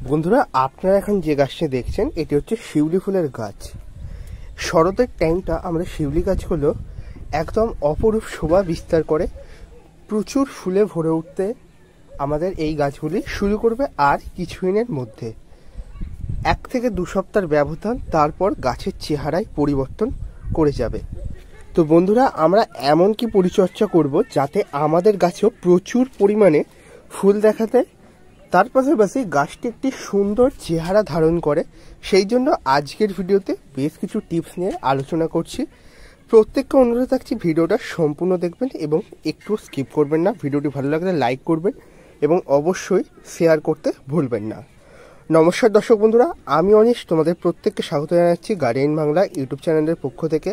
বন্ধুরা, আপনারা এখন যে গাছটি দেখছেন এটি হচ্ছে শিউলি ফুলের গাছ। শরতের টাইমটা আমাদের শিউলি গাছগুলো একদম অপরূপ শোভা বিস্তার করে, প্রচুর ফুলে ভরে উঠতে আমাদের এই গাছগুলি শুরু করবে আর কিছুদিনের মধ্যে। 1 থেকে 2 সপ্তাহের ব্যবধান, তারপর গাছের চেহারায় পরিবর্তন করে যাবে। তো বন্ধুরা, আমরা এমন কি পরিচর্যা করব যাতে আমাদের গাছেও প্রচুর পরিমাণে ফুল দেখাতে, তার পাশাপাশি গাছটি একটি সুন্দর চেহারা ধারণ করে। সেই জন্য আজকের ভিডিওতে বেশ কিছু টিপস নিয়ে আলোচনা করছি। প্রত্যেককে অনুরোধ থাকছি ভিডিওটা সম্পূর্ণ দেখবেন এবং একটু স্কিপ করবেন না। ভিডিওটি ভালো লাগলে লাইক করবেন এবং অবশ্যই শেয়ার করতে ভুলবেন না। নমস্কার দর্শক বন্ধুরা, আমি অনিশ তোমাদের প্রত্যেককে স্বাগত জানাচ্ছি গার্ডিয়ান বাংলা ইউটিউব চ্যানেলের পক্ষ থেকে।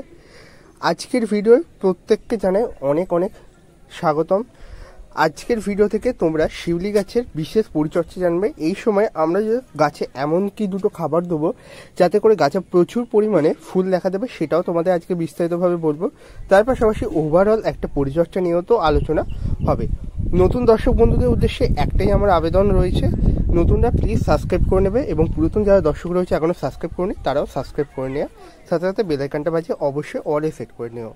আজকের ভিডিওয় প্রত্যেককে জানাই অনেক অনেক স্বাগতম। আজকের ভিডিও থেকে তোমরা শিউলি গাছের বিশেষ পরিচর্যা জানবে। এই সময় আমরা যে গাছে এমন কি দুটো খাবার দেবো যাতে করে গাছে প্রচুর পরিমাণে ফুল দেখা দেবে, সেটাও তোমাদের আজকে বিস্তারিতভাবে বলবো। তার পাশাপাশি ওভারঅল একটা পরিচর্যা নিয়েও তো আলোচনা হবে। নতুন দর্শক বন্ধুদের উদ্দেশ্যে একটাই আমার আবেদন রয়েছে, নতুনরা প্লিজ সাবস্ক্রাইব করে নেবে এবং পুরাতন যারা দর্শক রয়েছে এখনও সাবস্ক্রাইব করে নি তারাও সাবস্ক্রাইব করে নেওয়া, সাথে সাথে বেল আইকনটা বাজিয়ে অবশ্যই অলে সেট করে নিও।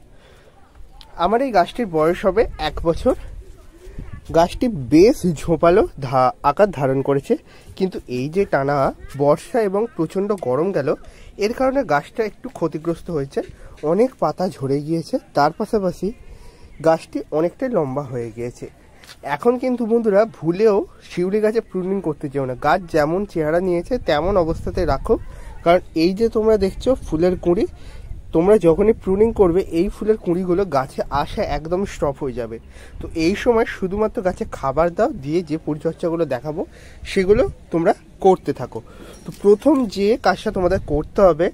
আমার এই গাছটির বয়স হবে 1 বছর। গাছটি বেশ ঝোপালো আকার ধারণ করেছে, কিন্তু এই যে টানা বর্ষা এবং প্রচণ্ড গরম গেল, এর কারণে গাছটা একটু ক্ষতিগ্রস্ত হয়েছে, অনেক পাতা ঝরে গিয়েছে। তার পাশাপাশি গাছটি অনেকটাই লম্বা হয়ে গিয়েছে। এখন কিন্তু বন্ধুরা ভুলেও শিউলি গাছে প্রুনিং করতে যেও না। গাছ যেমন চেহারা নিয়েছে তেমন অবস্থাতে রাখো, কারণ এই যে তোমরা দেখছো ফুলের কুঁড়ি, তোমরা যখনই প্রুনিং করবে এই ফুলের কুঁড়িগুলো গাছে আসা একদম স্টপ হয়ে যাবে। তো এই সময় শুধুমাত্র গাছে খাবার দাও, দিয়ে যে পরিচর্যাগুলো দেখাবো সেগুলো তোমরা করতে থাকো। তো প্রথম যে কাজটা তোমাদের করতে হবে,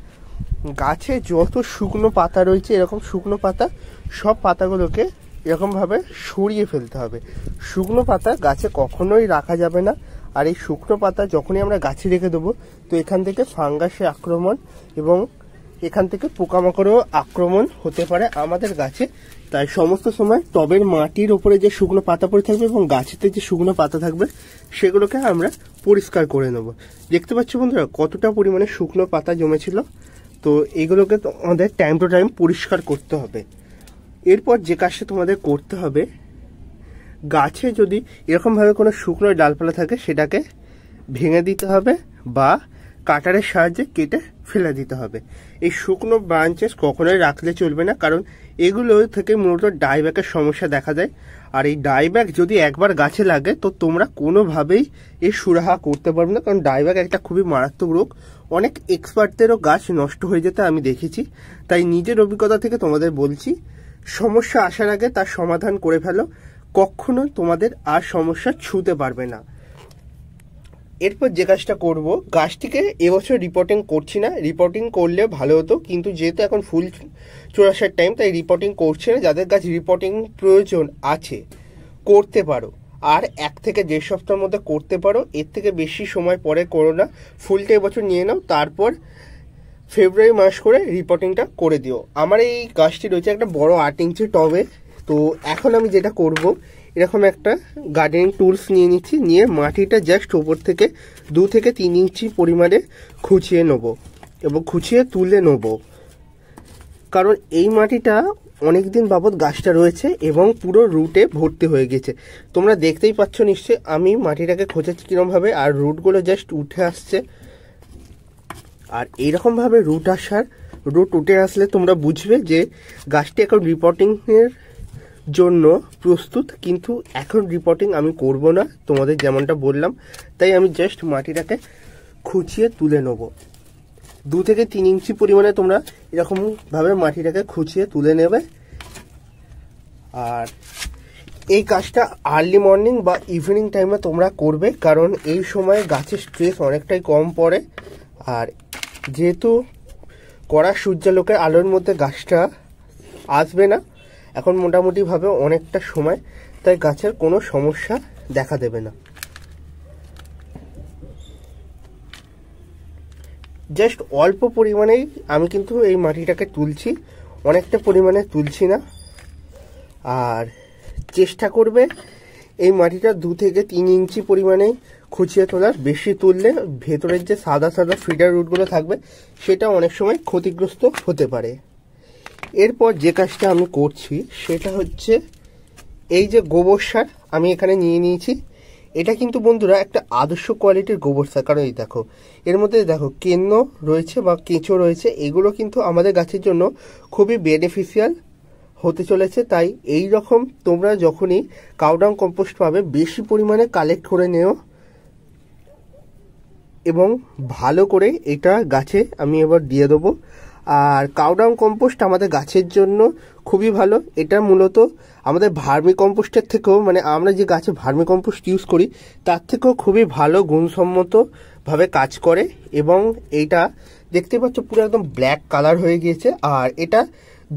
গাছে যত শুকনো পাতা রয়েছে, এরকম শুকনো পাতা সব পাতাগুলোকে এরকমভাবে সরিয়ে ফেলতে হবে। শুকনো পাতা গাছে কখনোই রাখা যাবে না। আর এই শুকনো পাতা যখনই আমরা গাছে রেখে দেবো, তো এখান থেকে ফাঙ্গাসের আক্রমণ এবং এখান থেকে পোকামাকড়েও আক্রমণ হতে পারে আমাদের গাছে। তাই সমস্ত সময় টবের মাটির ওপরে যে শুকনো পাতা পড়ে থাকবে এবং গাছেতে যে শুকনো পাতা থাকবে সেগুলোকে আমরা পরিষ্কার করে নেব। দেখতে পাচ্ছ বন্ধুরা কতটা পরিমাণে শুকনো পাতা জমেছিল। তো এইগুলোকে আমাদের টাইম টু টাইম পরিষ্কার করতে হবে। এরপর যে কাজটা তোমাদের করতে হবে, গাছে যদি এরকমভাবে কোনো শুকনো ডালপালা থাকে সেটাকে ভেঙে দিতে হবে বা কাটারের সাহায্যে কেটে ফেলে দিতে হবে। এই শুকনো ব্রাঞ্চেস কখনোই রাখলে চলবে না, কারণ এগুলো থেকে মূলত ডাইব্যাকের সমস্যা দেখা দেয়। আর এই ডাইব্যাক যদি একবার গাছে লাগে তো তোমরা কোনোভাবেই এর সুরাহা করতে পারবে না, কারণ ডাইব্যাক একটা খুবই মারাত্মক রোগ। অনেক এক্সপার্টদেরও গাছ নষ্ট হয়ে যেতে আমি দেখেছি। তাই নিজের অভিজ্ঞতা থেকে তোমাদের বলছি, সমস্যা আসার আগে তার সমাধান করে ফেলো, কখনো তোমাদের আর সমস্যা ছুঁতে পারবে না। এরপর যে কাজটা করব, গাছটিকে এবছর রিপোর্টিং করছি না, রিপোর্টিং করলে ভালো হতো, কিন্তু যেহেতু এখন ফুল চলে টাইম তাই রিপোর্টিং করছে না। যাদের গাছ রিপোর্টিং প্রয়োজন আছে করতে পারো, আর 1 থেকে 1.5 সপ্তাহের মধ্যে করতে পারো, এর থেকে বেশি সময় পরে করো না। ফুলটা এবছর নিয়ে নাও, তারপর ফেব্রুয়ারি মাস করে রিপোর্টিংটা করে দিও। আমার এই গাছটি রয়েছে একটা বড় 8 ইঞ্চি টবে। তো এখন আমি যেটা করব, এরকম একটা গার্ডেনিং টুলস নিয়ে নিচ্ছি, নিয়ে মাটিটা জাস্ট ওপর থেকে 2 থেকে 3 ইঞ্চি পরিমাণে খুঁচিয়ে নেব এবং খুঁচিয়ে তুলে নেব, কারণ এই মাটিটা অনেক দিন বাবদ গাছটা রয়েছে এবং পুরো রুটে ভর্তি হয়ে গেছে। তোমরা দেখতেই পাচ্ছ নিশ্চয়ই আমি মাটিটাকে খোঁচাচ্ছি কিরমভাবে, আর রুটগুলো জাস্ট উঠে আসছে। আর এইরকমভাবে রুট উঠে আসলে তোমরা বুঝবে যে গাছটি এখন রিপোর্টিংয়ের জন্য প্রস্তুত। কিন্তু এখন রিপোর্টিং আমি করব না, তোমাদের যেমনটা বললাম। তাই আমি জাস্ট মাটিটাকে খুঁচিয়ে তুলে নেব। 2 থেকে 3 ইঞ্চি পরিমাণে তোমরা এরকমভাবে মাটিটাকে খুঁচিয়ে তুলে নেবে। আর এই কাজটা আর্লি মর্নিং বা ইভিনিং টাইমে তোমরা করবে, কারণ এই সময় গাছের স্ট্রেস অনেকটাই কম পড়ে। আর যেহেতু কড়া সূর্যালোকের আলোর মধ্যে গাছটা আসবে না এখন মোটামুটিভাবে অনেকটা সময়, তাই গাছের কোনো সমস্যা দেখা দেবে না। জাস্ট অল্প পরিমাণেই আমি কিন্তু এই মাটিটাকে তুলছি, অনেকটা পরিমাণে তুলছি না। আর চেষ্টা করবে এই মাটিটা 2 থেকে 3 ইঞ্চি পরিমাণে খুঁচিয়ে তোলার, বেশি তুললে ভেতরের যে সাদা সাদা ফিডার রুটগুলো থাকবে সেটা অনেক সময় ক্ষতিগ্রস্ত হতে পারে। এরপর যে কাজটা আমি করছি সেটা হচ্ছে এই যে গোবর সার আমি এখানে নিয়ে নিয়েছি। এটা কিন্তু বন্ধুরা একটা আদর্শ কোয়ালিটির গোবর সার, কারণ এই দেখো এর মধ্যে দেখো কেন্ন রয়েছে বা কেঁচো রয়েছে, এগুলো কিন্তু আমাদের গাছের জন্য খুবই বেনিফিশিয়াল হতে চলেছে। তাই এই রকম তোমরা যখনই কাউডাং কম্পোস্ট পাবে বেশি পরিমাণে কালেক্ট করে নেও এবং ভালো করে এটা গাছে আমি এবার দিয়ে দেবো। আর কাউডাং কম্পোস্ট আমাদের গাছের জন্য খুবই ভালো। এটা মূলত আমাদের ভার্মি কম্পোস্টের থেকেও, মানে আমরা যে গাছে ভার্মি কম্পোস্ট ইউজ করি তার থেকেও খুবই ভালো গুণসম্মতভাবে কাজ করে। এবং এইটা দেখতে পাচ্ছ পুরো একদম ব্ল্যাক কালার হয়ে গিয়েছে, আর এটা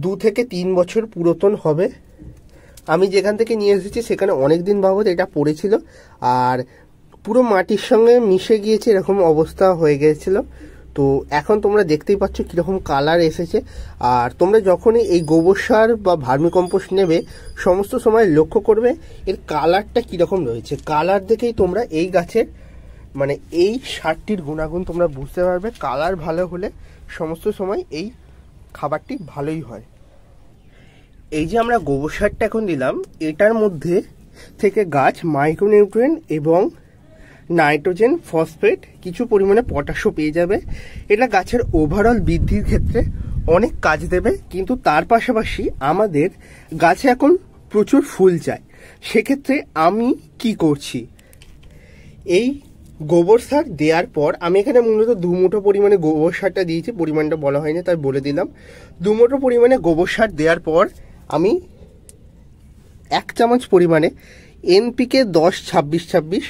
2 থেকে 3 বছর পুরাতন হবে। আমি যেখান থেকে নিয়ে এসেছি সেখানে অনেক দিন বাবদ এটা পড়েছিল, আর পুরো মাটির সঙ্গে মিশে গিয়েছে, এরকম অবস্থা হয়ে গিয়েছিল। তো এখন তোমরা দেখতেই পাচ্ছ কীরকম কালার এসেছে। আর তোমরা যখনই এই গোবর সার বা ভার্মি কম্পোস্ট নেবে সমস্ত সময় লক্ষ্য করবে এর কালারটা কীরকম রয়েছে। কালার দেখেই তোমরা এই গাছের মানে এই সারটির গুণাগুণ তোমরা বুঝতে পারবে। কালার ভালো হলে সমস্ত সময় এই খাবারটি ভালোই হয়। এই যে আমরা গোবর সারটা এখন দিলাম, এটার মধ্যে থেকে গাছ মাইক্রোনিউট্রিয়েন্ট এবং নাইট্রোজেন, ফসফেট, কিছু পরিমাণে পটাশও পেয়ে যাবে। এটা গাছের ওভারঅল বৃদ্ধির ক্ষেত্রে অনেক কাজ দেবে। কিন্তু তার পাশাপাশি আমাদের গাছে এখন প্রচুর ফুল চাই, সেক্ষেত্রে আমি কি করছি, এই গোবর সার দেওয়ার পর আমি এখানে মূলত 2 মুঠো পরিমাণে গোবর সারটা দিয়েছি, পরিমাণটা বলা হয়নি তাই বলে দিলাম। 2 মুঠো পরিমাণে গোবর সার দেওয়ার পর আমি 1 চামচ পরিমাণে এনপিকে 10-26-26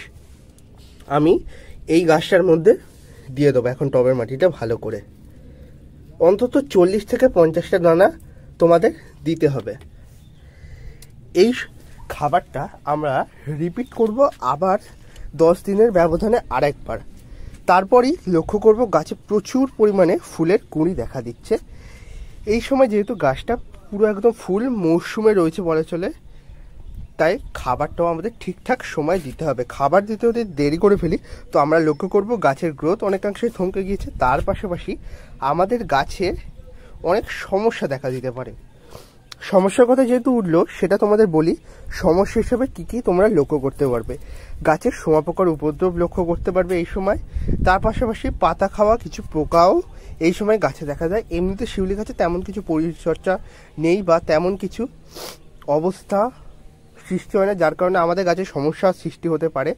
আমি এই গাছটার মধ্যে দিয়ে দেবো। এখন টবের মাটিটা ভালো করে অন্তত 40 থেকে 50টা দানা তোমাদের দিতে হবে। এই খাবারটা আমরা রিপিট করব আবার 10 দিনের ব্যবধানে আরেকবার। তারপরই লক্ষ্য করব গাছে প্রচুর পরিমাণে ফুলের কুঁড়ি দেখা দিচ্ছে। এই সময় যেহেতু গাছটা পুরো একদম ফুল মৌসুমে রয়েছে বলা চলে, তাই খাবারটাও আমাদের ঠিকঠাক সময় দিতে হবে। খাবার দিতে যদি দেরি করে ফেলি তো আমরা লক্ষ্য করব গাছের গ্রোথ অনেকাংশে থমকে গিয়েছে। তার পাশাপাশি আমাদের গাছের অনেক সমস্যা দেখা দিতে পারে। সমস্যার কথা যেহেতু উঠলো সেটা তোমাদের বলি। সমস্যা হিসেবে কী কী তোমরা লক্ষ্য করতে পারবে, গাছের শোঁয়াপোকার উপদ্রব লক্ষ্য করতে পারবে এই সময়। তার পাশাপাশি পাতা খাওয়া কিছু পোকাও এই সময় গাছে দেখা যায়। এমনিতে শিউলি গাছে তেমন কিছু পরিচর্যা নেই বা তেমন কিছু অবস্থা সৃষ্টি হয় না, যার কারণে আমাদের গাছে সমস্যার সৃষ্টি হতে পারে।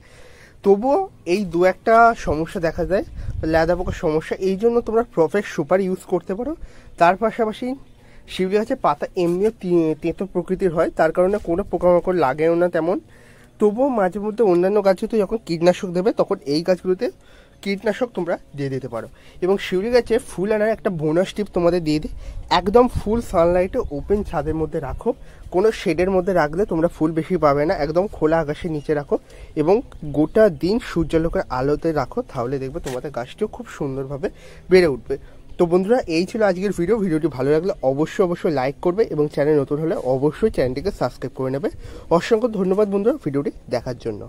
তবুও এই 2-একটা সমস্যা দেখা যায়, ল্যাদা পোকার সমস্যা, এই জন্য তোমরা প্রফেক্ট সুপার ইউজ করতে পারো। তার পাশাপাশি শিউলি গাছের পাতা এমনিও তেঁতো প্রকৃতির হয়, তার কারণে কোনো পোকামাকড় লাগেও না তেমন। তবুও মাঝে মধ্যে অন্যান্য গাছে যখন কীটনাশক দেবে তখন এই গাছগুলোতে কীটনাশক তোমরা দিয়ে দিতে পারো। এবং শিউলি গাছে ফুল আনার একটা বোনাস টিপ তোমাদের দিয়ে দিই, একদম ফুল সানলাইটে ওপেন ছাদের মধ্যে রাখো। কোনো শেডের মধ্যে রাখলে তোমরা ফুল বেশি পাবে না, একদম খোলা আকাশের নিচে রাখো এবং গোটা দিন সূর্যালোকের আলোতে রাখো, তাহলে দেখবে তোমাদের গাছটিও খুব সুন্দরভাবে বেড়ে উঠবে। তো বন্ধুরা, এই ছিল আজকের ভিডিওটি ভালো লাগলে অবশ্যই লাইক করবে এবং চ্যানেল নতুন হলে অবশ্যই চ্যানেলটিকে সাবস্ক্রাইব করে নেবে। অসংখ্য ধন্যবাদ বন্ধুরা ভিডিওটি দেখার জন্য।